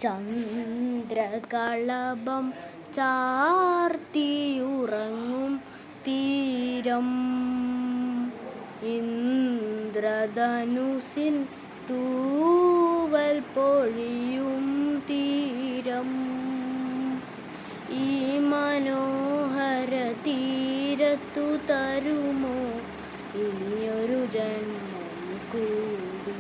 ചന്ദ്രകളഭം ചാർത്തിയുറങ്ങും തീരം ഇന്ദ്രധനുസിൻ തൂവൽ പൊഴിയും തീരം ഈ മനോഹര തീരത്തു തരുമോ ഇനിയൊരു ജന്മം കൂടി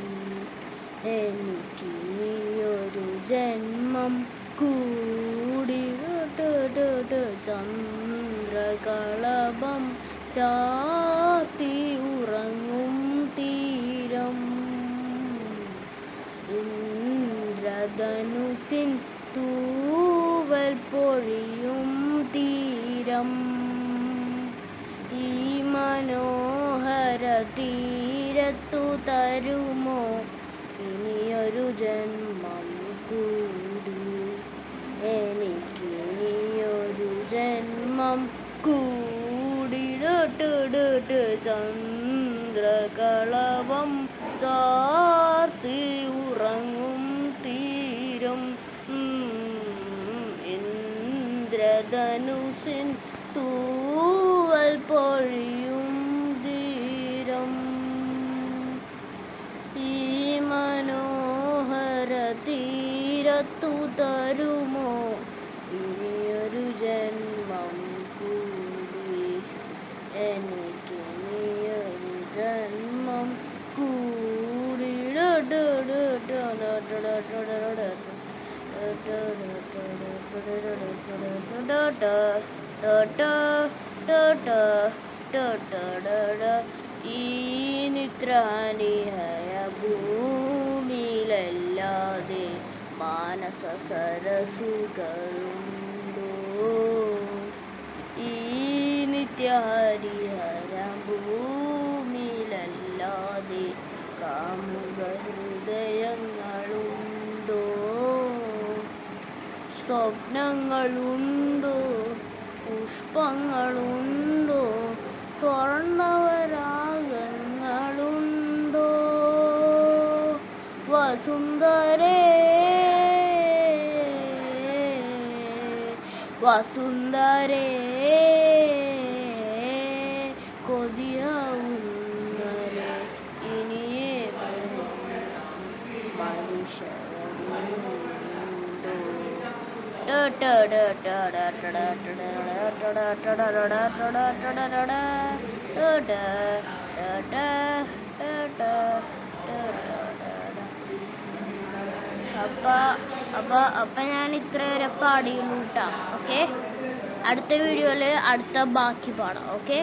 എനിക്കിനിയൊരു ജന്മം കൂടി ചന്ദ്രകളഭം ചാർത്തി ഉറങ്ങും തീരം ഇന്ദ്രധനുസിൻ തൂവൽ പൊഴിയും തീരം ഈ മനോഹര തീരത്തു തരുമോ ഇനിയൊരു ജന്മം കൂടി എനിക്കിനിയൊരു ജന്മം കൂടി ചന്ദ്രകളഭം ചാർത്തി ഉറങ്ങും തീരം ഇന്ദ്രധനുസിൻ തൂവൽ പൊഴിയും തീരം ഈ മനോഹര തീരത്തു തരുമോ ഇനിയൊരു ജന്മം കൂടി എനിക്കിനിയൊരു ജന്മം കൂടി ഈ നിദ്രാനിഹയ ഭൂമിയിലല്ലാതെ മാനസ സരസുകളുണ്ടോ ഈ നിത്യഹരിഹര ഭൂമിയിലല്ലാതെ കാമുക ഹൃദയങ്ങളുണ്ടോ സ്വപ്നങ്ങളുണ്ടോ പുഷ്പങ്ങളുണ്ടോ സ്വർണ്ണവരാഗങ്ങളുണ്ടോ വസുന്ധരേ വസുന്ധരേ കൊതിയാവുന്നരെ ഇനിയേ അപ്പൊ ഞാൻ ഇത്ര വരെ പാടിയുള്ളൂ കേട്ടോ. ഓക്കെ, അടുത്ത വീഡിയോയില് അടുത്ത ബാക്കി പാടാം. ഓക്കെ.